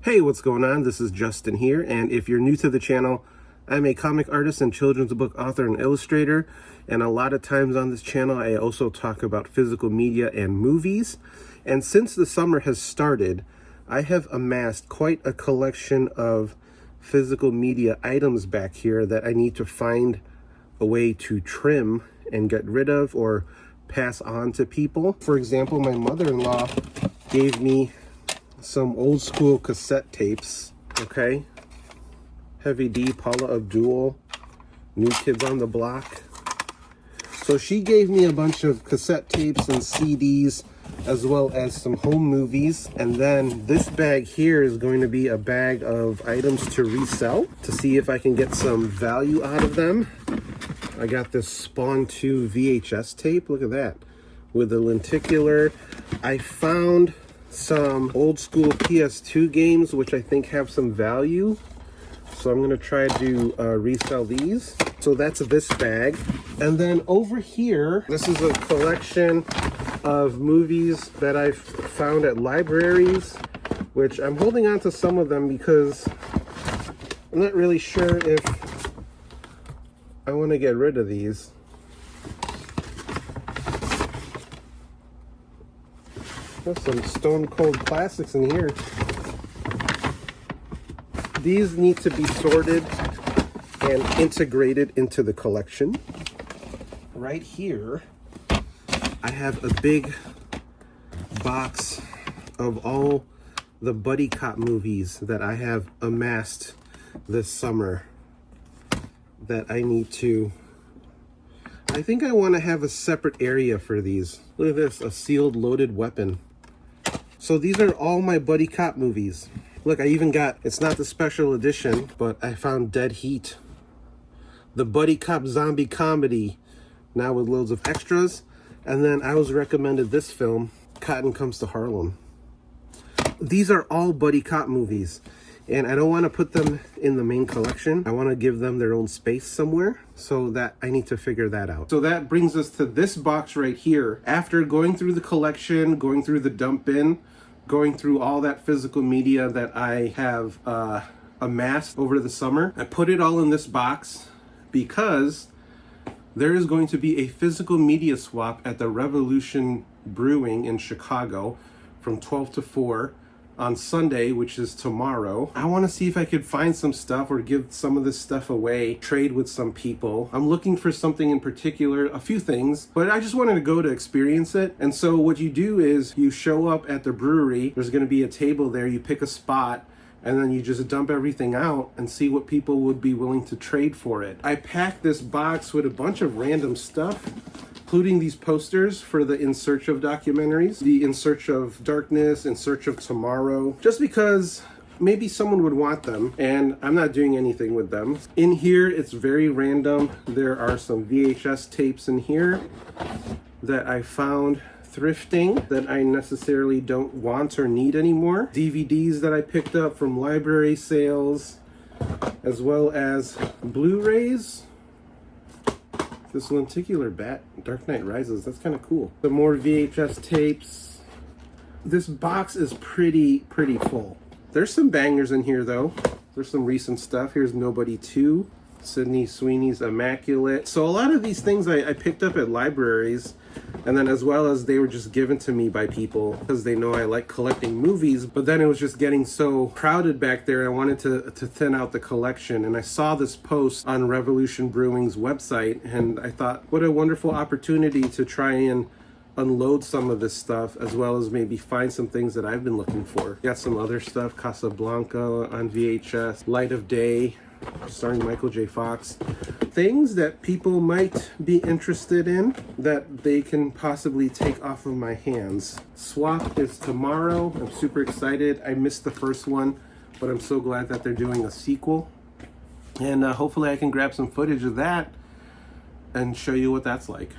Hey, what's going on? This is Justin here, and if you're new to the channel, I'm a comic artist and children's book author and illustrator, and a lot of times on this channel I also talk about physical media and movies. And since the summer has started, I have amassed quite a collection of physical media items back here that I need to find a way to trim and get rid of or pass on to people. For example, my mother-in-law gave me some old school cassette tapes, okay? Heavy D, Paula Abdul, New Kids on the Block. So she gave me a bunch of cassette tapes and CDs, as well as some home movies. And then this bag here is going to be a bag of items to resell to see if I can get some value out of them. I got this Spawn 2 VHS tape, look at that, with a lenticular. I found some old school PS2 games which I think have some value, so I'm going to try to resell these. So that's this bag. And then over here, this is a collection of movies that I've found at libraries, which I'm holding on to some of them because I'm not really sure if I want to get rid of these. There's some stone cold classics in here. These need to be sorted and integrated into the collection. Right here, I have a big box of all the buddy cop movies that I have amassed this summer that I need to... I think I want to have a separate area for these. Look at this, a sealed loaded weapon. So these are all my buddy cop movies. Look, I even got, it's not the special edition, but I found Dead Heat. The buddy cop zombie comedy, now with loads of extras. And then I was recommended this film, Cotton Comes to Harlem. These are all buddy cop movies. And I don't want to put them in the main collection. I want to give them their own space somewhere, so that I need to figure that out. So that brings us to this box right here. After going through the collection, going through the dump bin, going through all that physical media that I have amassed over the summer, I put it all in this box because there is going to be a physical media swap at the Revolution Brewing in Chicago from 12 to 4 on Sunday, which is tomorrow. I want to see if I could find some stuff or give some of this stuff away, trade with some people. I'm looking for something in particular, a few things, but I just wanted to go to experience it. And so what you do is you show up at the brewery, there's going to be a table there, you pick a spot, and then you just dump everything out and see what people would be willing to trade for it. I packed this box with a bunch of random stuff, including these posters for the In Search of documentaries, the In Search of Darkness, In Search of Tomorrow, just because maybe someone would want them and I'm not doing anything with them. In here, it's very random. There are some VHS tapes in here that I found thrifting that I necessarily don't want or need anymore. DVDs that I picked up from library sales, as well as Blu-rays. This lenticular bat, Dark Knight Rises, that's kind of cool. Some more VHS tapes. This box is pretty full. There's some bangers in here though. There's some recent stuff. Here's Nobody 2, Sydney Sweeney's Immaculate. So a lot of these things I picked up at libraries, and then as well as they were just given to me by people because they know I like collecting movies, but then it was just getting so crowded back there. I wanted to thin out the collection, and I saw this post on Revolution Brewing's website, and I thought, what a wonderful opportunity to try and unload some of this stuff, as well as maybe find some things that I've been looking for. Got some other stuff, Casablanca on VHS, Light of Day, starring Michael J. Fox. Things that people might be interested in that they can possibly take off of my hands. Swap is tomorrow. I'm super excited. I missed the first one, but I'm so glad that they're doing a sequel. And hopefully I can grab some footage of that and show you what that's like.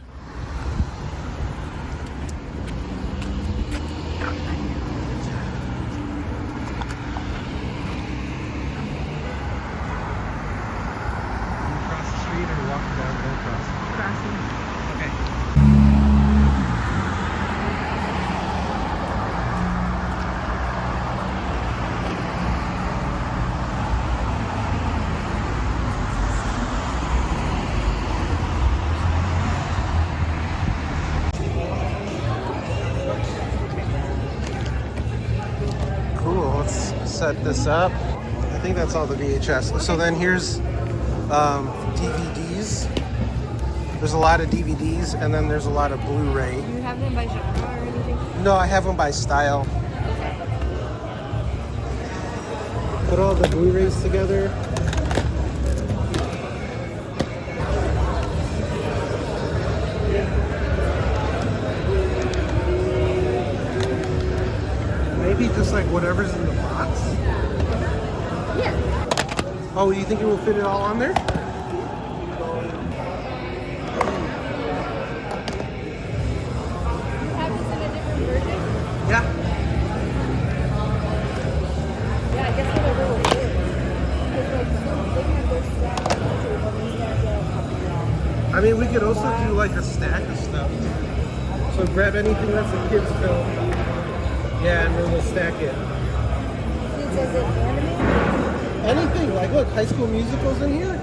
set this up. I think that's all the VHS. So then here's DVDs. There's a lot of DVDs, and then there's a lot of Blu-ray. Do you have them by genre or anything? No, I have them by style. Put all the Blu-rays together. Maybe just like whatever's in the box. Yeah. Oh, you think it will fit it all on there? Have this in a different version? Yeah. Yeah, I guess whatever will fit. Because like they have their stack of I mean, we could also do like a stack of stuff. So grab anything that's a kid's film. Yeah, and then we'll stack it. It says it animated? Anything, like look, High School Musical's in here.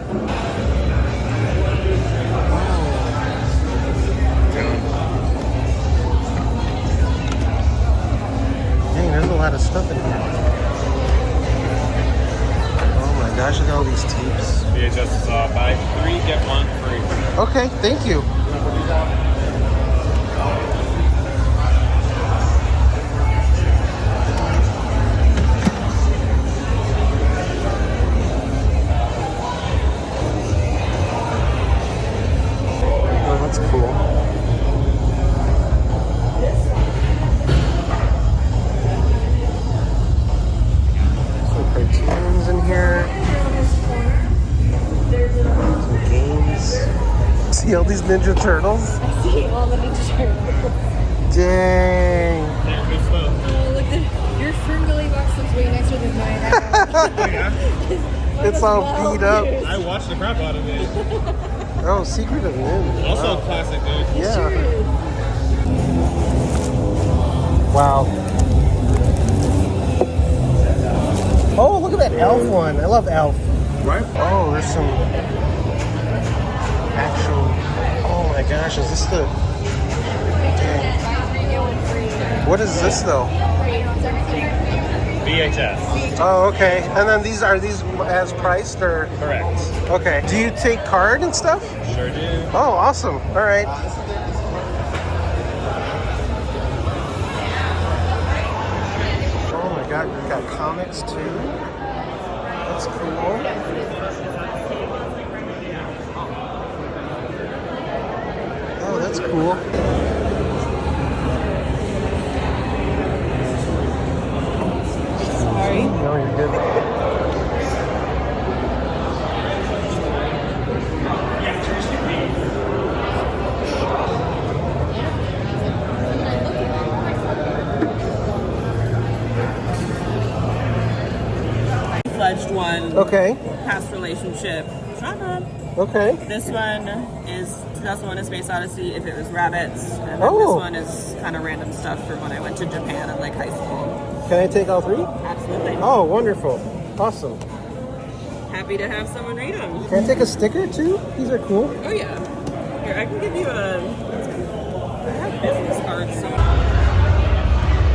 Dang, there's a lot of stuff in here. Oh my gosh, look at all these tapes. VHS is buy 3, get 1 free. Okay, thank you. Oh, that's cool. Some cartoons in here. Some games. See all these Ninja Turtles? I see all the Ninja Turtles. Dang. Oh, look, your Ferngully box looks way nicer than mine. It's all beat up. I watched the crap out of it. Oh, Secret of Nim. Also a classic, dude. Yeah. Sure is. Wow. Oh, look at that Elf one. I love Elf. Right? Oh, there's some actual. Oh my gosh, is this the. What is this though? VHS. Oh, okay. And then are these as priced or? Correct. Okay. Do you take card and stuff? Sure do. Oh, awesome. All right. Oh my God, we've got comics too. That's cool. Oh, that's cool. Sorry. No, you're good. Fledged one, Okay. past relationship genre. Okay. This one is 2001: A Space Odyssey. If it was rabbits, and then Oh. this one is kind of random stuff from when I went to Japan in like high school. Can I take all three? Absolutely. Oh, wonderful. Awesome. Happy to have someone read them. Can I take a sticker too? These are cool. Oh yeah. Here, I can give you a. I have business cards. So.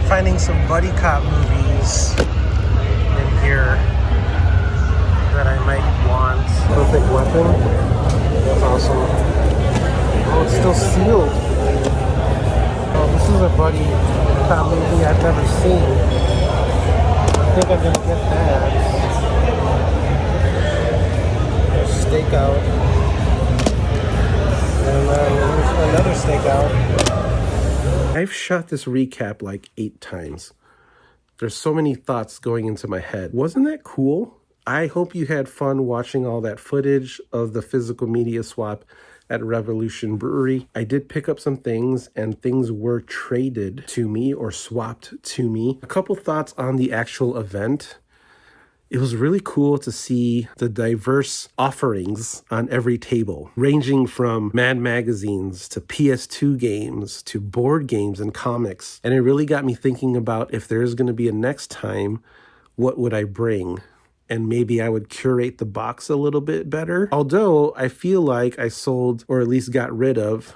Finding some buddy cop movies in here that I might want. Perfect Weapon. That's awesome. Oh, it's still sealed. Oh, this is a buddy cop movie I've never seen. I think I'm gonna get that. Stakeout. And then there's another Stakeout. I've shot this recap like 8 times. There's so many thoughts going into my head. Wasn't that cool? I hope you had fun watching all that footage of the physical media swap at Revolution Brewery. I did pick up some things, and things were traded to me or swapped to me. A couple thoughts on the actual event. It was really cool to see the diverse offerings on every table, ranging from Mad magazines to PS2 games to board games and comics. And it really got me thinking about if there's going to be a next time, what would I bring? And maybe I would curate the box a little bit better. Although I feel like I sold, or at least got rid of,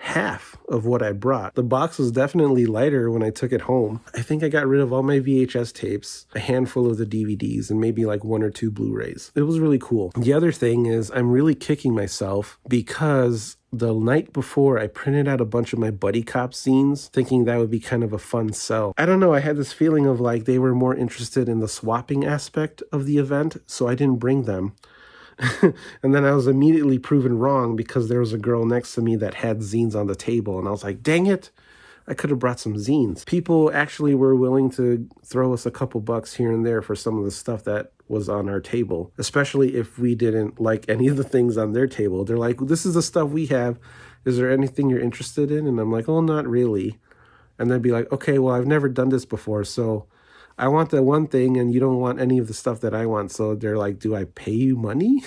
half of what I brought. The box was definitely lighter when I took it home. I think I got rid of all my VHS tapes, a handful of the DVDs, and maybe like 1 or 2 Blu-rays. It was really cool. The other thing is I'm really kicking myself because the night before, I printed out a bunch of my buddy cop zines, thinking that would be kind of a fun sell. I don't know, I had this feeling of like they were more interested in the swapping aspect of the event, so I didn't bring them. And then I was immediately proven wrong because there was a girl next to me that had zines on the table, and I was like, dang it, I could have brought some zines. People actually were willing to throw us a couple bucks here and there for some of the stuff that was on our table, especially if we didn't like any of the things on their table. They're like, this is the stuff we have. Is there anything you're interested in? And I'm like, oh, not really. And they'd be like, okay, well, I've never done this before, so I want that one thing and you don't want any of the stuff that I want. So they're like, do I pay you money?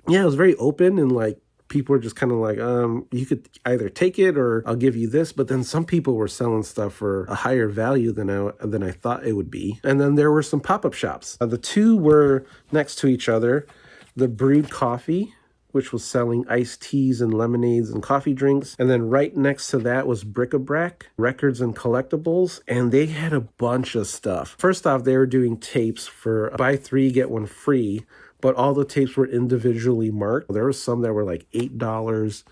Yeah, it was very open, and like people were just kind of like, you could either take it or I'll give you this. But then some people were selling stuff for a higher value than I thought it would be. And then there were some pop-up shops. The two were next to each other. The Brewed Coffee, which was selling iced teas and lemonades and coffee drinks. And then right next to that was Bric-a-brac, records and collectibles. And they had a bunch of stuff. First off, they were doing tapes for buy 3, get 1 free. But all the tapes were individually marked. There were some that were like $8,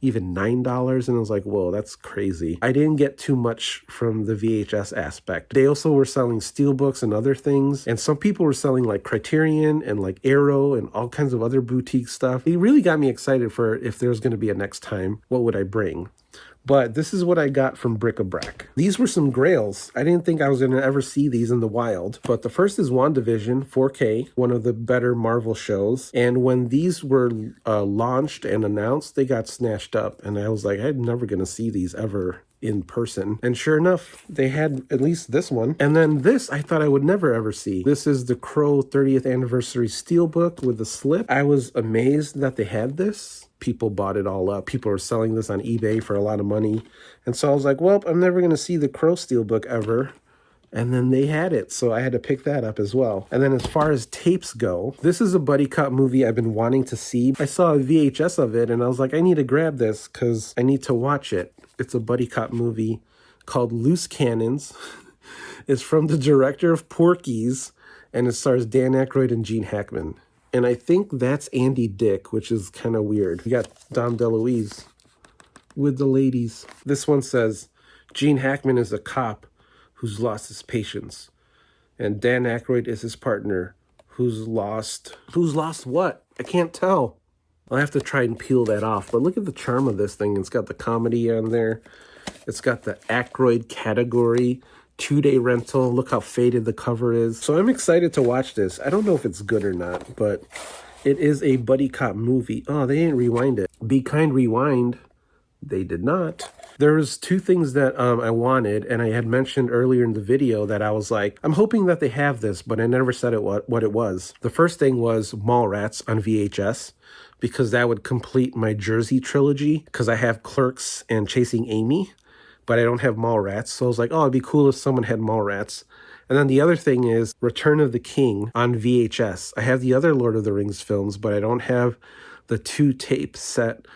even $9. And I was like, whoa, that's crazy. I didn't get too much from the VHS aspect. They also were selling steelbooks and other things. And some people were selling like Criterion and like Arrow and all kinds of other boutique stuff. It really got me excited for if there was going to be a next time, what would I bring? But this is what I got from Bric-a-brac. These were some grails. I didn't think I was going to ever see these in the wild. But the first is WandaVision 4K, one of the better Marvel shows. And when these were launched and announced, they got snatched up. And I was like, I'm never going to see these ever in person. And sure enough, they had at least this one. And then this, I thought I would never ever see. This is the Crow 30th Anniversary Steelbook with the slip. I was amazed that they had this. People bought it all up. People were selling this on eBay for a lot of money. And so I was like, well, I'm never going to see the Crow Steelbook ever. And then they had it, so I had to pick that up as well. And then as far as tapes go, this is a buddy cop movie I've been wanting to see. I saw a VHS of it, and I was like, I need to grab this because I need to watch it. It's a buddy cop movie called Loose Cannons. It's from the director of Porky's, and it stars Dan Aykroyd and Gene Hackman. And I think that's Andy Dick, which is kind of weird. You got Dom DeLuise with the ladies. This one says, Gene Hackman is a cop who's lost his patience. And Dan Aykroyd is his partner who's lost what? I can't tell. I'll have to try and peel that off. But look at the charm of this thing. It's got the comedy on there. It's got the Aykroyd category. 2-day rental. Look how faded the cover is. So I'm excited to watch this. I don't know if it's good or not, but it is a buddy cop movie. Oh, they didn't rewind it. Be Kind Rewind. They did not. There was 2 things that I wanted, and I had mentioned earlier in the video that I was like, I'm hoping that they have this, but I never said what it was. The first thing was Mallrats on VHS, because that would complete my Jersey trilogy, because I have Clerks and Chasing Amy, but I don't have Mallrats. So I was like, oh, it'd be cool if someone had Mallrats. And then the other thing is Return of the King on VHS. I have the other Lord of the Rings films, but I don't have the 2-tape set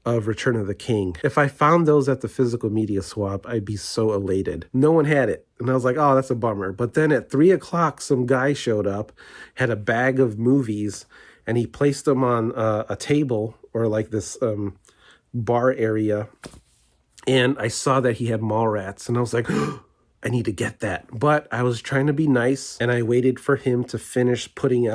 of Return of the King. If I found those at the physical media swap, I'd be so elated. No one had it. And I was like, oh, that's a bummer. But then at 3 o'clock, some guy showed up, had a bag of movies, and he placed them on a table or like this bar area. And I saw that he had Mallrats, and I was like, oh, I need to get that. But I was trying to be nice, and I waited for him to finish putting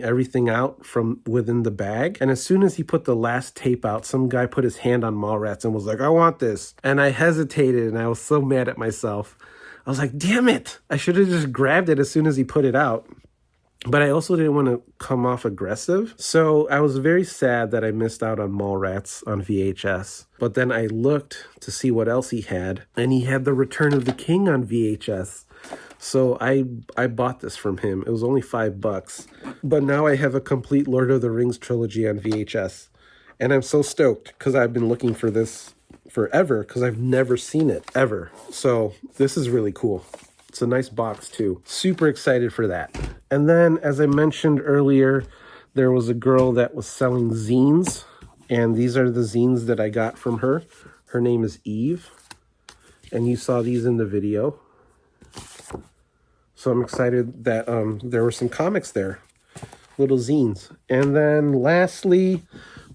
everything out from within the bag. And as soon as he put the last tape out, some guy put his hand on Mallrats and was like, I want this. And I hesitated, and I was so mad at myself. I was like, damn it. I should have just grabbed it as soon as he put it out. But I also didn't want to come off aggressive. So I was very sad that I missed out on Mallrats on VHS. But then I looked to see what else he had. And he had The Return of the King on VHS. So I bought this from him. It was only $5. But now I have a complete Lord of the Rings trilogy on VHS. And I'm so stoked because I've been looking for this forever because I've never seen it ever. So this is really cool. It's a nice box too. Super excited for that. And then, as I mentioned earlier, there was a girl that was selling zines And these are the zines that I got from her. Her name is Eve. And you saw these in the video. So I'm excited that there were some comics there. Little zines. And then lastly,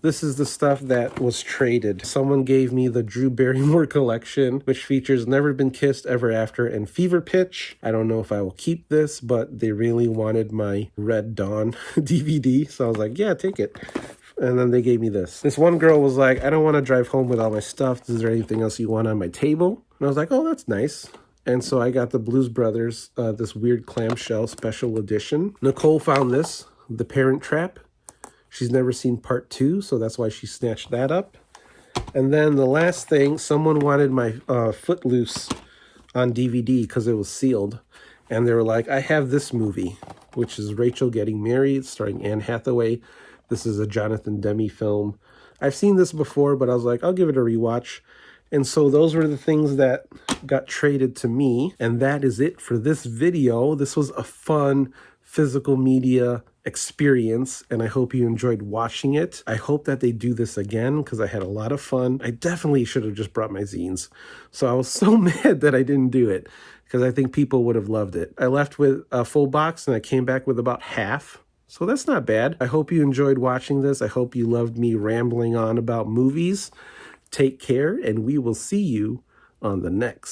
this is the stuff that was traded. Someone gave me the Drew Barrymore collection, which features Never Been Kissed, Ever After, and Fever Pitch. I don't know if I will keep this, but they really wanted my Red Dawn DVD. So I was like, yeah, take it. And then they gave me this. This one girl was like, I don't want to drive home with all my stuff. Is there anything else you want on my table? And I was like, oh, that's nice. And so I got the Blues Brothers, this weird clamshell special edition. Nicole found this, The Parent Trap. She's never seen part 2, so that's why she snatched that up. And then the last thing, someone wanted my Footloose on DVD because it was sealed. And they were like, I have this movie, which is Rachel Getting Married, starring Anne Hathaway. This is a Jonathan Demme film. I've seen this before, but I was like, I'll give it a rewatch. And so those were the things that got traded to me. And that is it for this video. This was a fun physical media experience, and I hope you enjoyed watching it. I hope that they do this again because I had a lot of fun. I definitely should have just brought my zines. So I was so mad that I didn't do it because I think people would have loved it. I left with a full box and I came back with about half. So that's not bad. I hope you enjoyed watching this. I hope you loved me rambling on about movies. Take care, and we will see you on the next